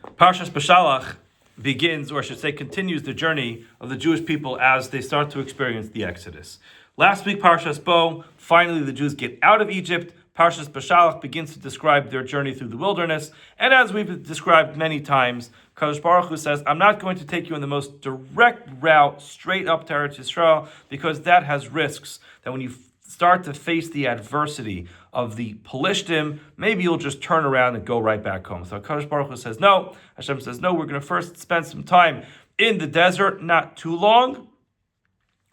Parshas Beshalach begins, or I should say continues, the journey of the Jewish people as they start to experience the Exodus. Last week, Parshas Bo, finally the Jews get out of Egypt. Parshas Beshalach begins to describe their journey through the wilderness. And as we've described many times, Kadosh Baruch Hu says, I'm not going to take you on the most direct route straight up to Eretz Yisrael, because that has risks. That when you start to face the adversity of the Pelishtim, maybe you'll just turn around and go right back home. So Kadosh Baruch Hu says, no. HaShem says, no, we're going to first spend some time in the desert, not too long,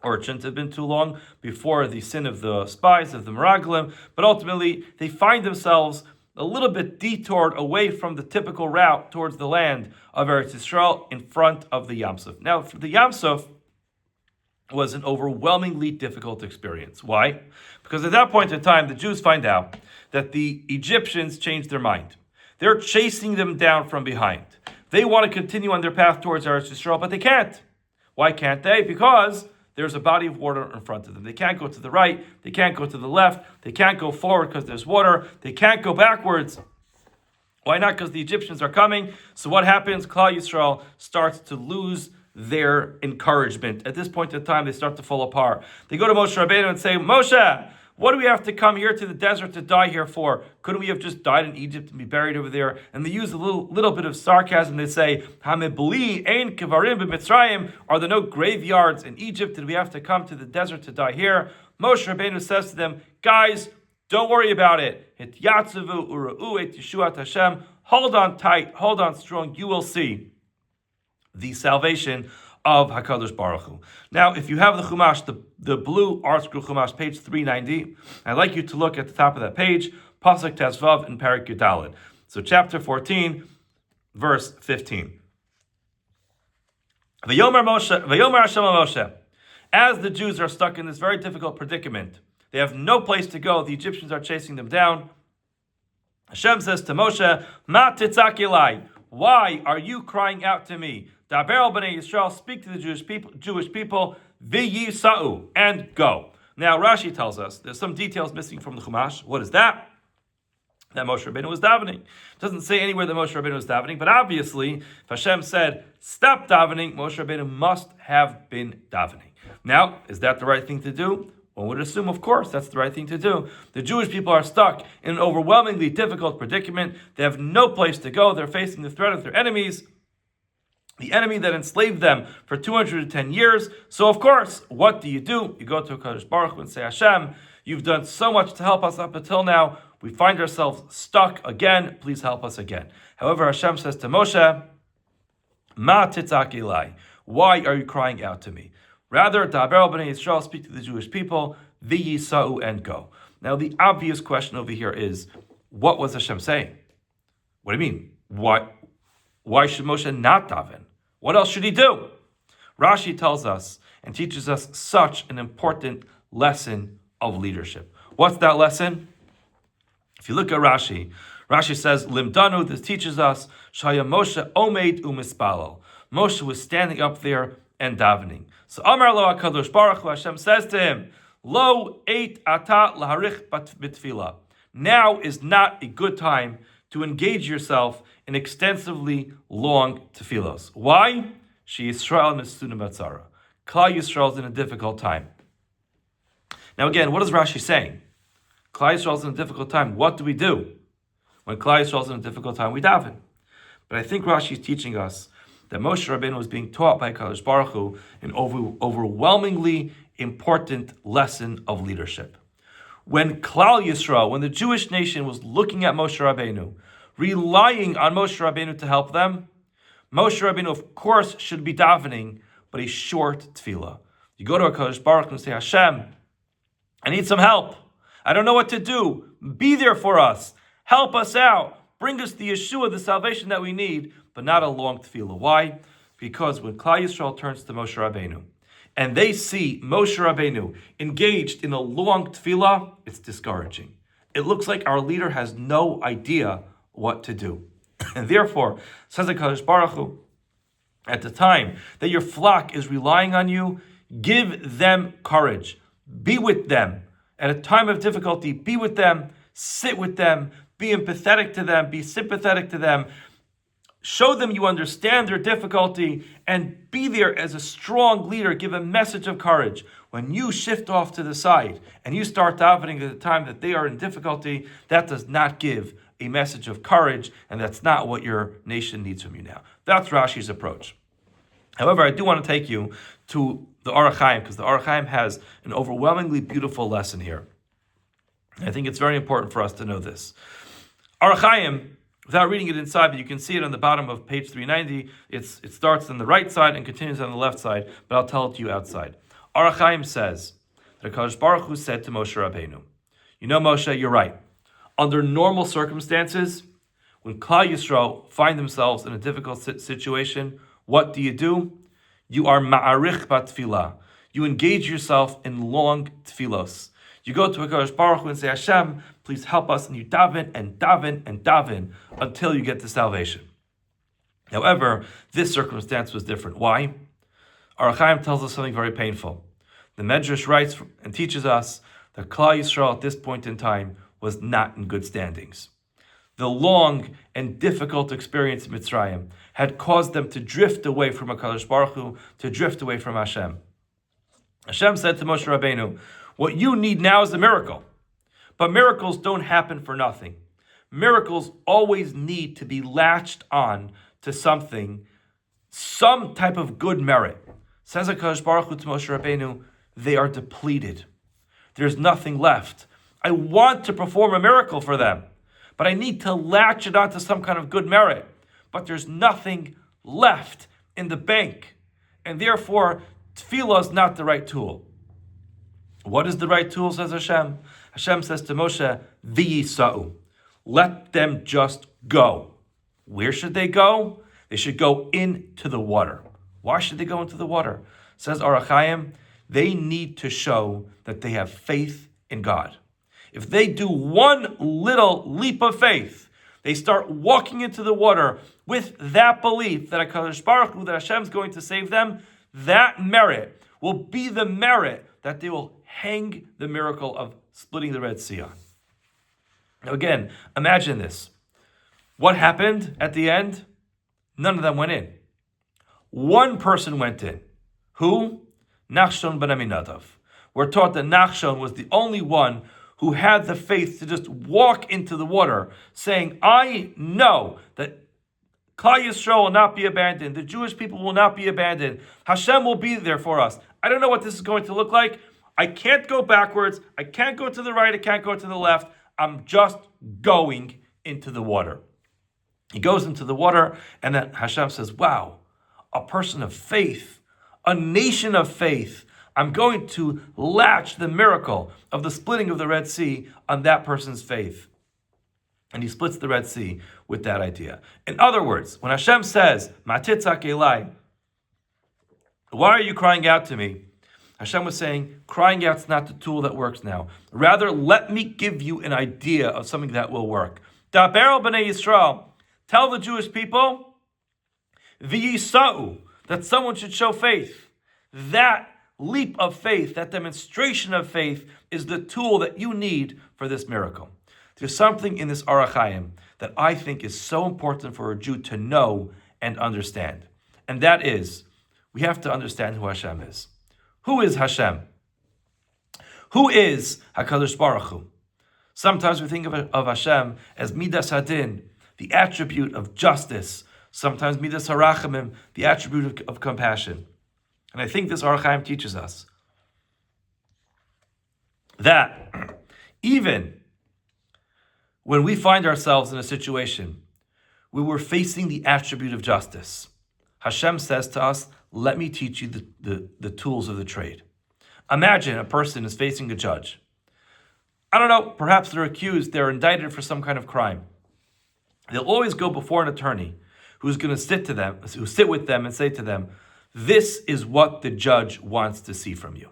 or it shouldn't have been too long, before the sin of the spies, of the Meraglim, but ultimately they find themselves a little bit detoured away from the typical route towards the land of Eretz Yisrael in front of the Yam Suf. Now, for the Yam Suf was an overwhelmingly difficult experience. Why? Because at that point in time, the Jews find out that the Egyptians changed their mind. They're chasing them down from behind. They want to continue on their path towards Eretz Yisrael, but they can't. Why can't they? Because there's a body of water in front of them. They can't go to the right. They can't go to the left. They can't go forward because there's water. They can't go backwards. Why not? Because the Egyptians are coming. So what happens? Klal Yisrael starts to lose their encouragement. At this point in time, they start to fall apart. They go to Moshe Rabbeinu and say, Moshe, what do we have to come here to the desert to die here for? Couldn't we have just died in Egypt and be buried over there? And they use a little bit of sarcasm. They say, Hamebli ein kevarim b'Mitzrayim. Are there no graveyards in Egypt? Did we have to come to the desert to die here? Moshe Rabbeinu says to them, guys, don't worry about it. Et yatzavu ura'u et yeshuat HaShem. Hold on tight, hold on strong. You will see the salvation of HaKadosh Baruch Hu. Now, if you have the Chumash, the blue Art Scroll Chumash, page 390, I'd like you to look at the top of that page, Pasuk Tezvav in Perek Yudalid. So chapter 14, verse 15. V'yomer Hashem Moshe. As the Jews are stuck in this very difficult predicament, they have no place to go, the Egyptians are chasing them down, Hashem says to Moshe, Ma titzak elai. Why are you crying out to me? Daber al Bnei Yisrael, speak to the Jewish people, v'yisa'u, and go. Now Rashi tells us, there's some details missing from the Chumash. What is that? That Moshe Rabbeinu was davening. It doesn't say anywhere that Moshe Rabbeinu was davening, but obviously, if Hashem said, stop davening, Moshe Rabbeinu must have been davening. Now, is that the right thing to do? One would assume, of course, that's the right thing to do. The Jewish people are stuck in an overwhelmingly difficult predicament. They have no place to go. They're facing the threat of their enemies, the enemy that enslaved them for 210 years. So, of course, what do? You go to HaKadosh Baruch Hu and say, Hashem, you've done so much to help us up until now. We find ourselves stuck again. Please help us again. However, Hashem says to Moshe, Ma titzak elai. Why are you crying out to me? Rather, Daber al Bnei Yisrael, speak to the Jewish people, v'yisa'u, and go. Now, the obvious question over here is, what was Hashem saying? What do you mean? Why should Moshe not daven? What else should he do? Rashi tells us and teaches us such an important lesson of leadership. What's that lesson? If you look at Rashi, Rashi says, Limdanu, this teaches us, Shaya Moshe omeid u'mispalel. Moshe was standing up there and davening. So Amar lo HaKadosh Baruch Hu, Hashem says to him, Lo eit ata laharich b'tefillah. Now is not a good time to engage yourself in extensively long tefillos. Why? She Yisrael misuna batzara. Klal Yisrael is in a difficult time. Now again, what is Rashi saying? Klal Yisrael is in a difficult time. What do we do? When Klal Yisrael is in a difficult time, we daven. But I think Rashi is teaching us that Moshe Rabbeinu was being taught by Kadosh Baruch Hu an overwhelmingly important lesson of leadership. When Klal Yisrael, when the Jewish nation was looking at Moshe Rabbeinu, relying on Moshe Rabbeinu to help them, Moshe Rabbeinu, of course, should be davening, but a short tefillah. You go to HaKadosh Baruch Hu and say, Hashem, I need some help. I don't know what to do. Be there for us. Help us out. Bring us the Yeshua, the salvation that we need, but not a long tefillah. Why? Because when Klal Yisrael turns to Moshe Rabbeinu and they see Moshe Rabbeinu engaged in a long tefillah, it's discouraging. It looks like our leader has no idea what to do. And therefore, says HaKadosh Baruch Hu, at the time that your flock is relying on you, give them courage. Be with them. At a time of difficulty, be with them, sit with them, be empathetic to them, be sympathetic to them. show them you understand their difficulty, and be there as a strong leader. Give a message of courage. When you shift off to the side and you start davening at the time that they are in difficulty, that does not give a message of courage, and that's not what your nation needs from you now. That's Rashi's approach. However, I do want to take you to the Orach Chaim, because the Orach Chaim has an overwhelmingly beautiful lesson here. I think it's very important for us to know this. Orach Chaim, without reading it inside, but you can see it on the bottom of page 390. It starts on the right side and continues on the left side, but I'll tell it to you outside. Orach Chaim says that HaKadosh Baruch Hu said to Moshe Rabbeinu, you know, Moshe, you're right. Under normal circumstances, when Klal Yisrael find themselves in a difficult situation, what do? You are ma'arich b'tfilah. You engage yourself in long tfilos. You go to HaKadosh Baruch Hu and say, HaShem, please help us, and you daven and daven and daven until you get to salvation. However, this circumstance was different. Why? Orach Chaim tells us something very painful. The Medrash writes and teaches us that Klal Yisrael at this point in time was not in good standings. The long and difficult experience in Mitzrayim had caused them to drift away from HaKadosh Baruch Hu, to drift away from HaShem. HaShem said to Moshe Rabbeinu, what you need now is a miracle. But miracles don't happen for nothing. Miracles always need to be latched on to something, some type of good merit. Says HaKadosh Baruch Hu to Moshe Rabbeinu, they are depleted. There's nothing left. I want to perform a miracle for them, but I need to latch it onto some kind of good merit. But there's nothing left in the bank. And therefore, tefillah is not the right tool. What is the right tool, says Hashem? Hashem says to Moshe, v'yisa'u. Let them just go. Where should they go? They should go into the water. Why should they go into the water? Says Orach Chaim, they need to show that they have faith in God. If they do one little leap of faith, they start walking into the water with that belief that HaKadosh Baruch Hu, that Hashem is going to save them, that merit will be the merit that they will hang the miracle of splitting the Red Sea on. Now again, imagine this. What happened at the end? None of them went in. One person went in. Who? Nachshon ben Aminadav. We're taught that Nachshon was the only one who had the faith to just walk into the water, saying, I know that Klal Yisrael will not be abandoned. The Jewish people will not be abandoned. Hashem will be there for us. I don't know what this is going to look like. I can't go backwards. I can't go to the right. I can't go to the left. I'm just going into the water. He goes into the water, and then Hashem says, wow, a person of faith, a nation of faith. I'm going to latch the miracle of the splitting of the Red Sea on that person's faith. And he splits the Red Sea with that idea. In other words, when Hashem says, Matitzak Elai, why are you crying out to me? Hashem was saying, crying out's not the tool that works now. Rather, let me give you an idea of something that will work. Daber el Bnei Yisrael, tell the Jewish people, v'yisa'u, that someone should show faith. That leap of faith, that demonstration of faith, is the tool that you need for this miracle. There's something in this Orach Chaim that I think is so important for a Jew to know and understand. And that is, we have to understand who Hashem is. Who is Hashem? Who is HaKadosh Baruch Hu? Sometimes we think of Hashem as Midas Hadin, the attribute of justice. Sometimes Midas Harachamim, the attribute of compassion. And I think this Orach Chaim teaches us that even when we find ourselves in a situation where we're facing the attribute of justice, Hashem says to us, let me teach you the tools of the trade. Imagine a person is facing a judge. I don't know, perhaps they're accused, they're indicted for some kind of crime. They'll always go before an attorney who's going to sit with them and say to them, this is what the judge wants to see from you.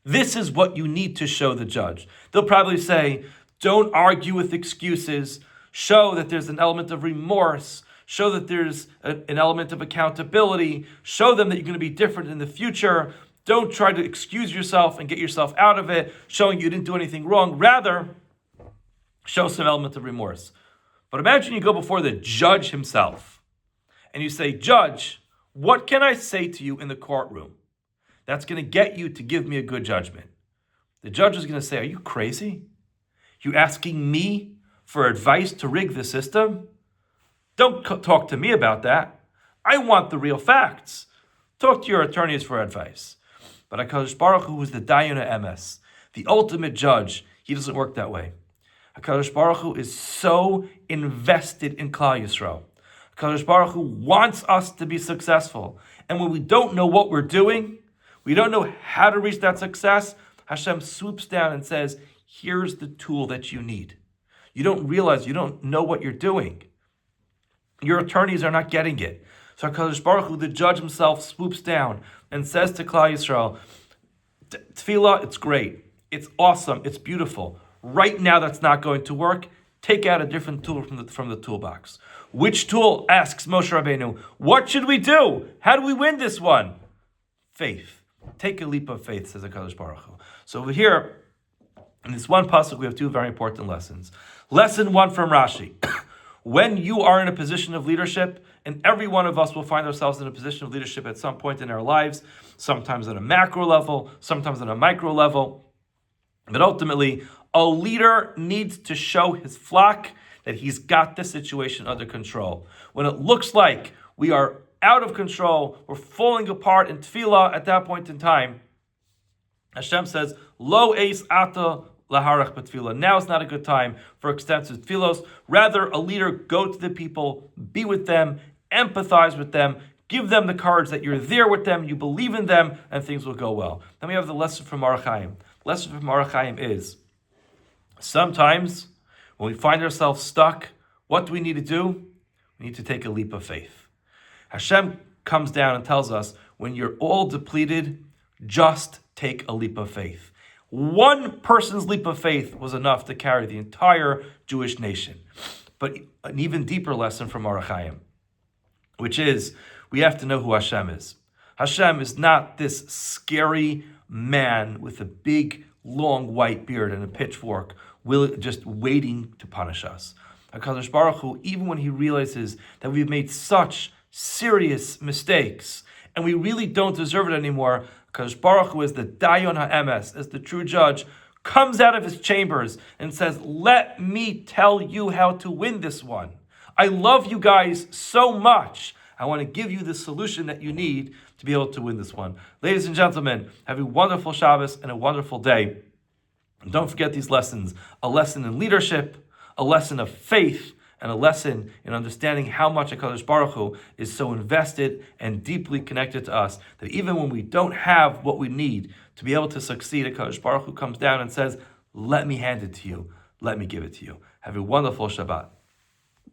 This is what you need to show the judge. They'll probably say, don't argue with excuses. Show that there's an element of remorse. Show that there's an element of accountability. Show them that you're going to be different in the future. Don't try to excuse yourself and get yourself out of it, showing you didn't do anything wrong. Rather, show some element of remorse. But imagine you go before the judge himself. and you say, Judge, what can I say to you in the courtroom that's going to get you to give me a good judgment? The judge is going to say, are you crazy? You asking me for advice to rig the system? Don't talk to me about that. I want the real facts. Talk to your attorneys for advice. But HaKadosh Baruch Hu is the Dayan HaEmes, the ultimate judge. He doesn't work that way. HaKadosh Baruch Hu is so invested in Klal Yisrael. HaKadosh Baruch Hu wants us to be successful. And when we don't know what we're doing, we don't know how to reach that success, HaShem swoops down and says, here's the tool that you need. You don't realize, you don't know what you're doing. Your attorneys are not getting it. So HaKadosh Baruch Hu, the judge himself, swoops down and says to Klal Yisrael, Tefillah, it's great. It's awesome. It's beautiful. Right now, that's not going to work. Take out a different tool from the toolbox. Which tool? Asks Moshe Rabbeinu. What should we do? How do we win this one? Faith. Take a leap of faith, says HaKadosh Baruch Hu. So over here, in this one pasuk, we have two very important lessons. Lesson one from Rashi. When you are in a position of leadership, and every one of us will find ourselves in a position of leadership at some point in our lives, sometimes on a macro level, sometimes on a micro level, but ultimately, a leader needs to show his flock that he's got the situation under control. When it looks like we are out of control, we're falling apart in tefillah at that point in time, HaShem says, Lo eis ata laharach b'tefillah. Now is not a good time for extensive tefillos. Rather, a leader, go to the people, be with them, empathize with them, give them the courage that you're there with them, you believe in them, and things will go well. Then we have the lesson from Orach Chaim. The lesson from Orach Chaim is, sometimes when we find ourselves stuck, what do we need to do? We need to take a leap of faith. HaShem comes down and tells us, when you're all depleted, just take a leap of faith. One person's leap of faith was enough to carry the entire Jewish nation. But an even deeper lesson from Orach Chaim, which is, we have to know who HaShem is. HaShem is not this scary man with a big, long white beard and a pitchfork, just waiting to punish us. HaKadosh Baruch Hu, even when he realizes that we've made such serious mistakes, and we really don't deserve it anymore, HaKadosh Baruch Hu, as the Dayan HaEmes, as the true judge, comes out of his chambers and says, let me tell you how to win this one. I love you guys so much. I want to give you the solution that you need to be able to win this one. Ladies and gentlemen, have a wonderful Shabbos and a wonderful day. And don't forget these lessons. A lesson in leadership, a lesson of faith, and a lesson in understanding how much HaKadosh Baruch Hu is so invested and deeply connected to us that even when we don't have what we need to be able to succeed, HaKadosh Baruch Hu comes down and says, let me hand it to you. Let me give it to you. Have a wonderful Shabbat.